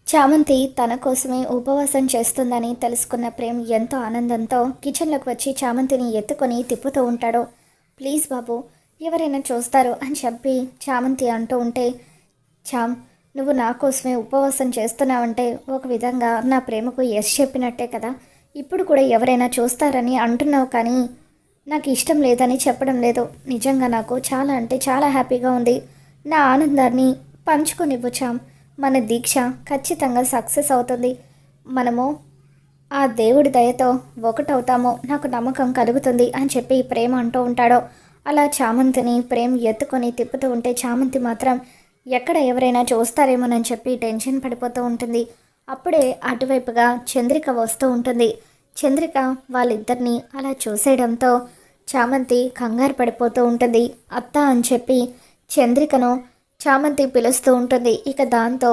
చామంతి తన కోసమే ఉపవాసం చేస్తుందని తెలుసుకున్న ప్రేమ్ ఎంతో ఆనందంతో కిచెన్లోకి వచ్చి చామంతిని ఎత్తుకొని తిప్పుతూ ఉంటాడు. ప్లీజ్ బాబు, ఎవరైనా చూస్తారు అని చెప్పి చామంతి అంటూ ఉంటే, చామ్, నువ్వు నా కోసమే ఉపవాసం చేస్తున్నావంటే ఒక విధంగా నా ప్రేమకు ఎస్ చెప్పినట్టే కదా. ఇప్పుడు కూడా ఎవరైనా చూస్తారని అంటున్నావు, కానీ నాకు ఇష్టం లేదని చెప్పడం లేదు. నిజంగా నాకు చాలా అంటే చాలా హ్యాపీగా ఉంది. నా ఆనందాన్ని పంచుకొనివ్వు చామ్. మన దీక్ష ఖచ్చితంగా సక్సెస్ అవుతుంది. మనము ఆ దేవుడి దయతో ఒకటవుతామో నాకు నమ్మకం కలుగుతుంది అని చెప్పి ప్రేమ అంటూ ఉంటాడో. అలా చామంతిని ప్రేమ్ ఎత్తుకొని తిప్పుతూ ఉంటే చామంతి మాత్రం ఎక్కడ ఎవరైనా చూస్తారేమోనని చెప్పి టెన్షన్ పడిపోతూ ఉంటుంది. అప్పుడే అటువైపుగా చంద్రిక వస్తూ ఉంటుంది. చంద్రిక వాళ్ళిద్దరినీ అలా చూసేయడంతో చామంతి కంగారు పడిపోతూ ఉంటుంది. అత్త అని చెప్పి చంద్రికను చామంతి పిలుస్తూ ఉంటుంది. ఇక దాంతో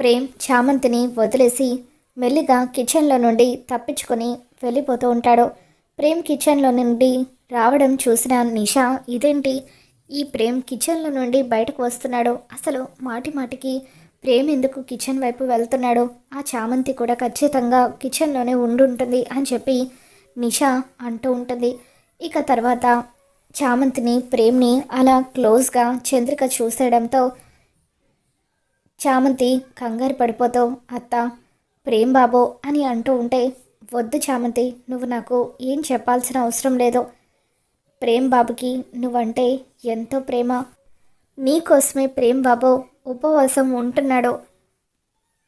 ప్రేమ్ చామంతిని వదిలేసి మెల్లిగా కిచెన్లో నుండి తప్పించుకొని వెళ్ళిపోతూ ఉంటాడు. ప్రేమ్ కిచెన్లో నుండి రావడం చూసిన నిషా, ఇదేంటి ఈ ప్రేమ్ కిచెన్లో నుండి బయటకు వస్తున్నాడు, అసలు మాటి మాటికి ప్రేమ్ ఎందుకు కిచెన్ వైపు వెళ్తున్నాడు, ఆ చామంతి కూడా ఖచ్చితంగా కిచెన్లోనే ఉండుంటుంది అని చెప్పి నిషా అంటూ ఉంటుంది. ఇక తర్వాత చామంతిని ప్రేమ్ని అలా క్లోజ్గా చంద్రిక చూసేయడంతో చామంతి కంగారు పడిపోతూ, అత్త, ప్రేమ్ బాబో అని అంటూ ఉంటే, వద్దు చామంతి, నువ్వు నాకు ఏం చెప్పాల్సిన అవసరం లేదు. ప్రేమ్ బాబుకి నువ్వంటే ఎంతో ప్రేమ. నీకోసమే ప్రేమ్ బాబు ఉపవాసం ఉంటున్నాడు.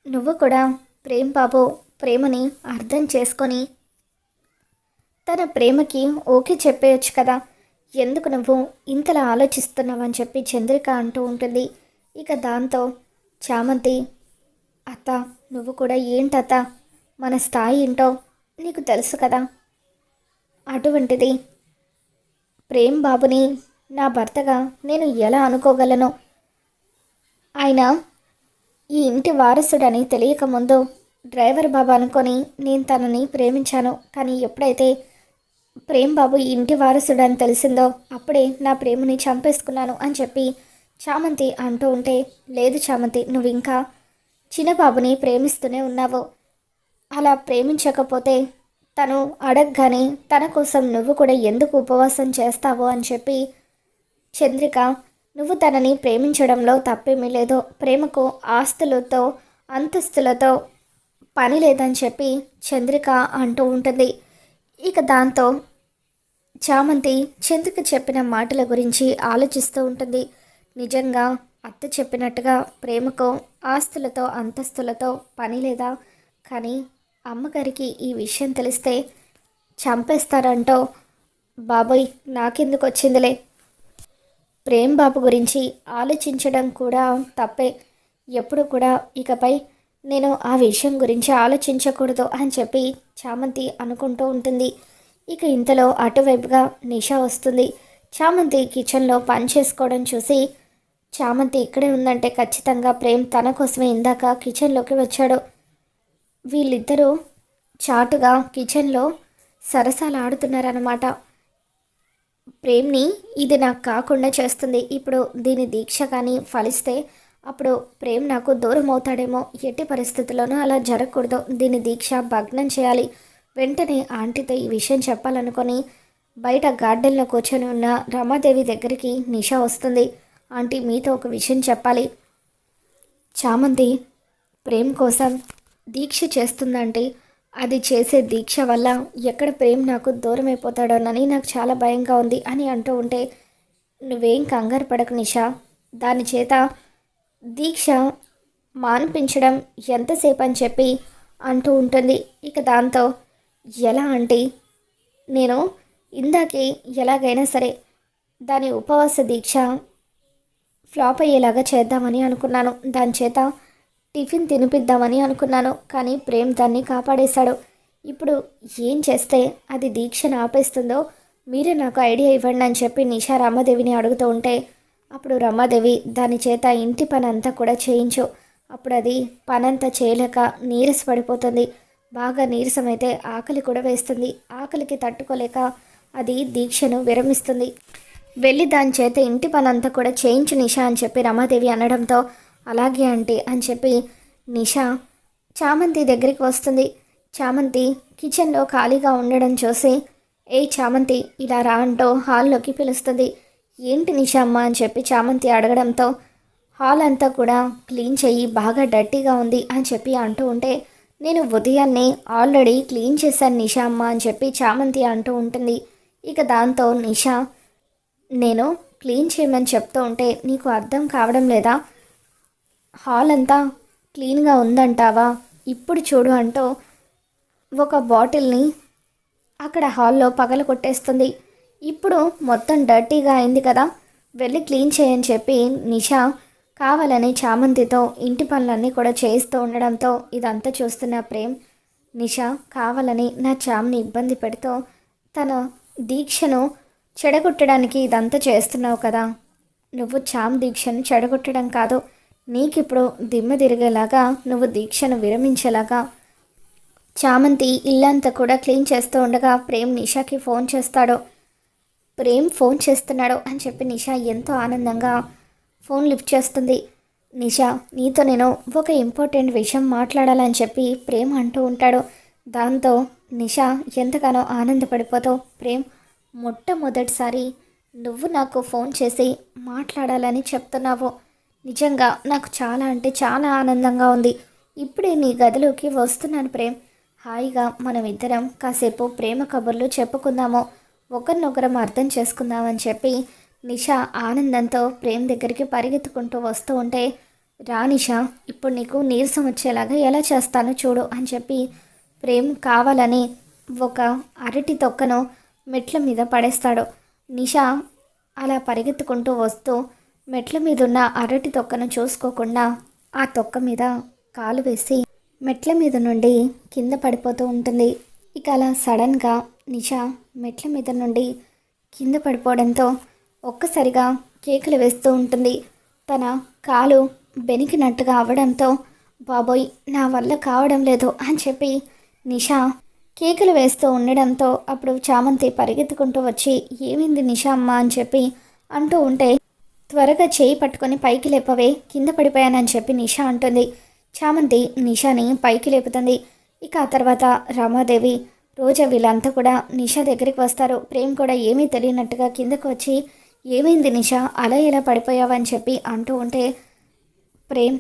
నువ్వు కూడా ప్రేమ్ బాబు ప్రేమని అర్థం చేసుకొని తన ప్రేమకి ఓకే చెప్పేయచ్చు కదా. ఎందుకు నువ్వు ఇంతలా ఆలోచిస్తున్నావని చెప్పి చంద్రిక అంటూ ఉంటుంది. ఇక దాంతో చామంతి, అత్త, నువ్వు కూడా ఏంటత్త, మన స్థాయి ఏంటో నీకు తెలుసు కదా. అటువంటిది ప్రేమ్ బాబుని నా భర్తగా నేను ఎలా అనుకోగలను? ఆయన ఈ ఇంటి వారసుడని తెలియకముందు డ్రైవర్ బాబు అనుకొని నేను తనని ప్రేమించాను. కానీ ఎప్పుడైతే ప్రేమ్ బాబు ఈ ఇంటి వారసుడని తెలిసిందో అప్పుడే నా ప్రేమని చంపేసుకున్నాను అని చెప్పి చామంతి అంటూ ఉంటే, లేదు చామంతి, నువ్వు ఇంకా చిన్నబాబుని ప్రేమిస్తూనే ఉన్నావు. అలా ప్రేమించకపోతే తను అడగగానే తన కోసం నువ్వు కూడా ఎందుకు ఉపవాసం చేస్తావు అని చెప్పి చంద్రిక, నువ్వు తనని ప్రేమించడంలో తప్పేమీ లేదు. ప్రేమకు ఆస్తులతో అంతస్తులతో పని లేదని చెప్పి చంద్రిక అంటూ ఉంటుంది. ఇక దాంతో చామంతి చంద్రిక చెప్పిన మాటల గురించి ఆలోచిస్తూ ఉంటుంది. నిజంగా అత్త చెప్పినట్టుగా ప్రేమకు ఆస్తులతో అంతస్తులతో పని లేదా, కానీ అమ్మగారికి ఈ విషయం తెలిస్తే చంపేస్తారంటో. బాబోయ్, నాకెందుకు వచ్చిందిలే, ప్రేమ్ బాబు గురించి ఆలోచించడం కూడా తప్పే. ఎప్పుడు కూడా ఇకపై నేను ఆ విషయం గురించి ఆలోచించకూడదు అని చెప్పి చామంతి అనుకుంటూ ఉంటుంది. ఇక ఇంతలో అటువైపుగా నిషా వస్తుంది. చామంతి కిచెన్లో పని చేసుకోవడం చూసి, చామంతి ఇక్కడే ఉందంటే ఖచ్చితంగా ప్రేమ్ తన కోసమే ఇందాక కిచెన్లోకి వచ్చాడు. వీళ్ళిద్దరూ చాటుగా కిచెన్లో సరసాలు ఆడుతున్నారన్నమాట. ప్రేమ్ని ఇది నాకు కాకుండా చేస్తుంది. ఇప్పుడు దీని దీక్ష కానీ ఫలిస్తే అప్పుడు ప్రేమ్ నాకు దూరం అవుతాడేమో. ఎట్టి పరిస్థితుల్లోనూ అలా జరగకూడదు. దీని దీక్ష భగ్నం చేయాలి. వెంటనే ఆంటీతో ఈ విషయం చెప్పాలనుకొని బయట గార్డెన్లో కూర్చొని ఉన్న రమాదేవి దగ్గరికి నిషా వస్తుంది. ఆంటీ, మీతో ఒక విషయం చెప్పాలి. చామంతి ప్రేమ్ కోసం దీక్ష చేస్తుందంటే అది చేసే దీక్ష వల్ల ఎక్కడ ప్రేమ్ నాకు దూరం అయిపోతాడోనని నాకు చాలా భయంగా ఉంది అని అంటూ ఉంటే, నువ్వేం కంగారు పడకు నిషా, దాని చేత దీక్ష మాన్పించడం ఎంతసేపు అని చెప్పి అంటూ ఉంటుంది. ఇక దాంతో, ఎలా అంటే నేను ఇందాకే ఎలాగైనా సరే దాని ఉపవాస దీక్ష ఫ్లాప్ అయ్యేలాగా చేద్దామని అనుకున్నాను. దాని చేత టిఫిన్ తినిపిద్దామని అనుకున్నాను, కానీ ప్రేమ్ దాన్ని కాపాడేశాడు. ఇప్పుడు ఏం చేస్తే అది దీక్షను ఆపేస్తుందో మీరే నాకు ఐడియా ఇవ్వండి అని చెప్పి నిషా రమాదేవిని అడుగుతూ ఉంటే, అప్పుడు రమాదేవి, దాని చేత ఇంటి పని అంతా కూడా చేయించు. అప్పుడు అది పనంతా చేయలేక నీరసపడిపోతుంది. బాగా నీరసమైతే ఆకలి కూడా వేస్తుంది. ఆకలికి తట్టుకోలేక అది దీక్షను విరమిస్తుంది. వెళ్ళి దాని చేత ఇంటి పనంతా కూడా చేయించు నిషా అని చెప్పి రమాదేవి అనడంతో, అలాగే ఆంటీ అని చెప్పి నిషా చామంతి దగ్గరికి వస్తుంది. చామంతి కిచెన్లో ఖాళీగా ఉండడం చూసి, ఏ చామంతి ఇలా రా అంటూ హాల్లోకి పిలుస్తుంది. ఏంటి నిషామ్మ అని చెప్పి చామంతి అడగడంతో, హాల్ అంతా కూడా క్లీన్ చెయ్యి, బాగా డర్టీగా ఉంది అని చెప్పి అంటూ ఉంటే, నేను ఉదయాన్నే ఆల్రెడీ క్లీన్ చేశాను నిషామ్మ అని చెప్పి చామంతి అంటూ ఉంటుంది. ఇక దాంతో నిషా, నేను క్లీన్ చేయమని చెప్తూ ఉంటే నీకు అర్థం కావడం లేదా? హాల్ అంతా క్లీన్గా ఉందంటావా? ఇప్పుడు చూడు అంటూ ఒక బాటిల్ని అక్కడ హాల్లో పగల కొట్టేస్తుంది. ఇప్పుడు మొత్తం డర్టీగా అయింది కదా, వెళ్ళి క్లీన్ చేయని చెప్పి నిషా కావాలని చామంతితో ఇంటి పనులన్నీ కూడా చేయిస్తూ ఉండడంతో ఇదంతా చూస్తున్న ప్రేమ్, నిషా కావాలని నా చామ్ని ఇబ్బంది పెడుతూ తన దీక్షను చెడగొట్టడానికి ఇదంతా చేస్తున్నావు కదా, నువ్వు చామ్ దీక్షను చెడగొట్టడం కాదు, నీకిప్పుడు దిమ్మ తిరిగేలాగా నువ్వు దీక్షను విరమించేలాగా. చామంతి ఇల్లంతా కూడా క్లీన్ చేస్తూ ఉండగా ప్రేమ్ నిషాకి ఫోన్ చేస్తాడు. ప్రేమ్ ఫోన్ చేస్తున్నాడు అని చెప్పి నిషా ఎంతో ఆనందంగా ఫోన్ లిఫ్ట్ చేస్తుంది. నిషా, నీతో నేను ఒక ఇంపార్టెంట్ విషయం మాట్లాడాలని చెప్పి ప్రేమ్ అంటూ ఉంటాడు. దాంతో నిషా ఎంతగానో ఆనందపడిపోతూ, ప్రేమ్, మొట్టమొదటిసారి నువ్వు నాకు ఫోన్ చేసి మాట్లాడాలని చెప్తున్నావు. నిజంగా నాకు చాలా అంటే చాలా ఆనందంగా ఉంది. ఇప్పుడే నీ గదిలోకి వస్తున్నాను ప్రేమ్. హాయిగా మనం ఇద్దరం కాసేపు ప్రేమ కబుర్లు చెప్పుకుందాము, ఒకరినొకరం అర్థం చేసుకుందామని చెప్పి నిషా ఆనందంతో ప్రేమ్ దగ్గరికి పరిగెత్తుకుంటూ వస్తూ ఉంటే, రా నిషా, ఇప్పుడు నీకు నీరసం వచ్చేలాగా ఎలా చేస్తానో చూడు అని చెప్పి ప్రేమ్ కావాలని ఒక అరటి తొక్కను మెట్ల మీద పడేస్తాడు. నిషా అలా పరిగెత్తుకుంటూ వస్తూ మెట్ల మీద ఉన్న అరటి తొక్కను చూసుకోకుండా ఆ తొక్క మీద కాలు వేసి మెట్ల మీద నుండి కింద పడిపోతూ ఉంటుంది. ఇక అలా సడన్గా నిషా మెట్ల మీద నుండి కింద పడిపోవడంతో ఒక్కసారిగా కేకలు వేస్తూ ఉంటుంది. తన కాలు బెనికినట్టుగా అవ్వడంతో, బాబోయ్ నా వల్ల కావడం లేదు అని చెప్పి నిషా కేకలు వేస్తూ ఉండడంతో అప్పుడు చామంతి పరిగెత్తుకుంటూ వచ్చి, ఏమైంది నిషా అమ్మ అని చెప్పి అంటూ ఉంటే, త్వరగా చేయి పట్టుకొని పైకి లేపవే, కింద పడిపోయానని చెప్పి నిషా అంటుంది. చామంతి నిషాని పైకి లేపుతుంది. ఇక ఆ తర్వాత రమాదేవి, రోజా వీళ్ళంతా కూడా నిషా దగ్గరికి వస్తారు. ప్రేమ్ కూడా ఏమీ తెలియనట్టుగా కిందకు వచ్చి, ఏమైంది నిషా, అలా ఎలా పడిపోయావని చెప్పి అంటూ ఉంటే, ప్రేమ్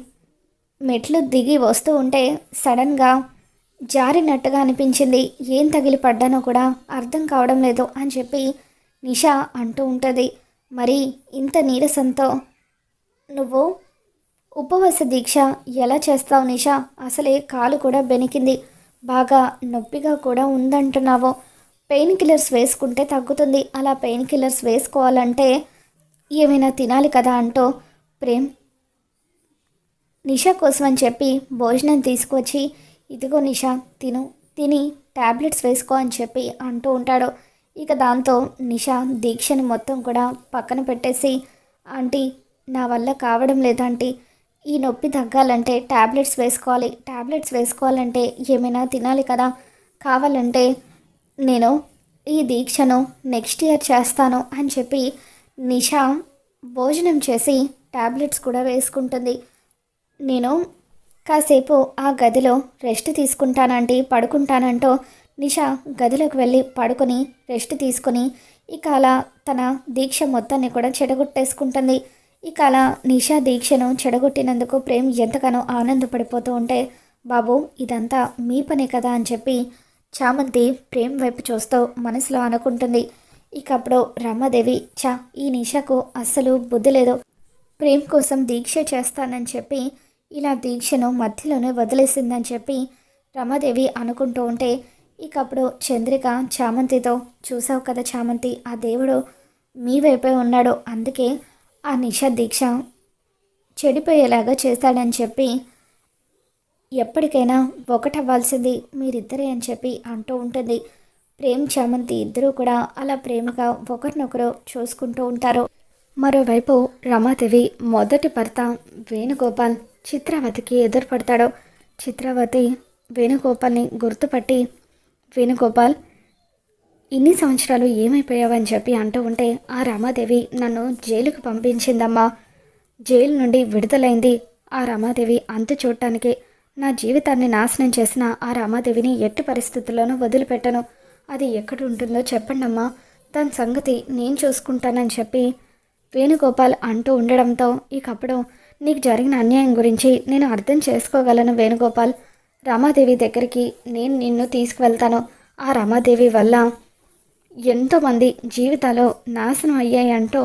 మెట్లు దిగి వస్తూ ఉంటే సడన్గా జారినట్టుగా అనిపించింది, ఏం తగిలి పడ్డానో కూడా అర్థం కావడం లేదు అని చెప్పి నిషా అంటూ ఉంటుంది. మరి ఇంత నీరసంతో నువ్వు ఉపవాస దీక్ష ఎలా చేస్తావు నిషా, అసలే కాలు కూడా బెనికింది, బాగా నొప్పిగా కూడా ఉందంటున్నావు, పెయిన్ కిల్లర్స్ వేసుకుంటే తగ్గుతుంది, అలా పెయిన్ కిల్లర్స్ వేసుకోవాలంటే ఏమైనా తినాలి కదా అంటూ ప్రేమ్ నిషా కోసం అని చెప్పి భోజనం తీసుకొచ్చి, ఇదిగో నిషా తిను, తిని ట్యాబ్లెట్స్ వేసుకో అని చెప్పి అంటూ ఉంటాడు. ఇక దాంతో నిషా దీక్షని మొత్తం కూడా పక్కన పెట్టేసి, ఆంటీ నా వల్ల కావడం లేదంటీ, ఈ నొప్పి తగ్గాలంటే ట్యాబ్లెట్స్ వేసుకోవాలి, ట్యాబ్లెట్స్ వేసుకోవాలంటే ఏమైనా తినాలి కదా, కావాలంటే నేను ఈ దీక్షను నెక్స్ట్ ఇయర్ చేస్తాను అని చెప్పి నిషా భోజనం చేసి ట్యాబ్లెట్స్ కూడా వేసుకుంటుంది. నేను కాసేపు ఆ గదిలో రెస్ట్ తీసుకుంటానంటే పడుకుంటానంటూ నిషా గదిలోకి వెళ్ళి పడుకొని రెస్ట్ తీసుకొని ఇక అలా తన దీక్ష మొత్తాన్ని కూడా చెడగొట్టేసుకుంటుంది. ఇక అలా నిషా దీక్షను చెడగొట్టినందుకు ప్రేమ్ ఎంతగానో ఆనందపడిపోతూ ఉంటే, బాబు ఇదంతా మీ పనే కదా అని చెప్పి చామంతి ప్రేమ్ వైపు చూస్తూ మనసులో అనుకుంటుంది. ఇక అప్పుడు రమాదేవి, ఈ నిషాకు అస్సలు బుద్ధి లేదు, ప్రేమ్ కోసం దీక్ష చేస్తానని చెప్పి ఇలా దీక్షను మధ్యలోనే వదిలేసిందని చెప్పి రమాదేవి అనుకుంటూ ఉంటే, ఇక అప్పుడు చంద్రిక చామంతితో, చూసావు కదా చామంతి, ఆ దేవుడు మీ వైపే ఉన్నాడు, అందుకే ఆ నిషా దీక్ష చెడిపోయేలాగా చేశాడని చెప్పి ఎప్పటికైనా ఒకటవ్వాల్సింది మీరిద్దరే అని చెప్పి అంటూ ఉంటుంది. ప్రేమ్ చామంతి ఇద్దరూ కూడా అలా ప్రేమగా ఒకరినొకరు చూసుకుంటూ ఉంటారు. మరోవైపు రమాదేవి మొదటి భర్త వేణుగోపాల్ చిత్రావతికి ఎదురుపడతాడు. చిత్రావతి వేణుగోపాల్ని గుర్తుపట్టి, వేణుగోపాల్ ఇన్ని సంవత్సరాలు ఏమైపోయావని చెప్పి అంటూ ఉంటే, ఆ రమాదేవి నన్ను జైలుకు పంపించిందమ్మా, జైలు నుండి విడుదలైంది ఆ రమాదేవి అంతు చూడటానికి, నా జీవితాన్ని నాశనం చేసిన ఆ రామాదేవిని ఎట్టి పరిస్థితుల్లోనూ వదిలిపెట్టను. అది ఎక్కడ ఉంటుందో చెప్పండమ్మా, దాని సంగతి నేను చూసుకుంటానని చెప్పి వేణుగోపాల్ అంటూ ఉండడంతో ఇకప్పుడు నీకు జరిగిన అన్యాయం గురించి నేను అర్థం చేసుకోగలను వేణుగోపాల్. రామాదేవి దగ్గరికి నేను నిన్ను తీసుకువెళ్తాను. ఆ రామాదేవి వల్ల ఎంతోమంది జీవితాలు నాశనం అయ్యాయి అంటూ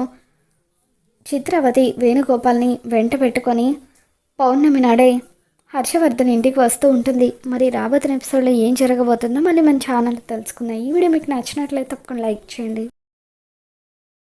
చిత్రవతి వేణుగోపాల్ని వెంట పెట్టుకొని పౌర్ణమి నాడే హర్షవర్ధన్ ఇంటికి వస్తూ ఉంటుంది. మరి రాబోతున్న ఎపిసోడ్లో ఏం జరగబోతుందో మళ్ళీ మన ఛానల్ తెలుసుకుందాం. ఈ వీడియో మీకు నచ్చినట్లయితే తప్పకుండా లైక్ చేయండి.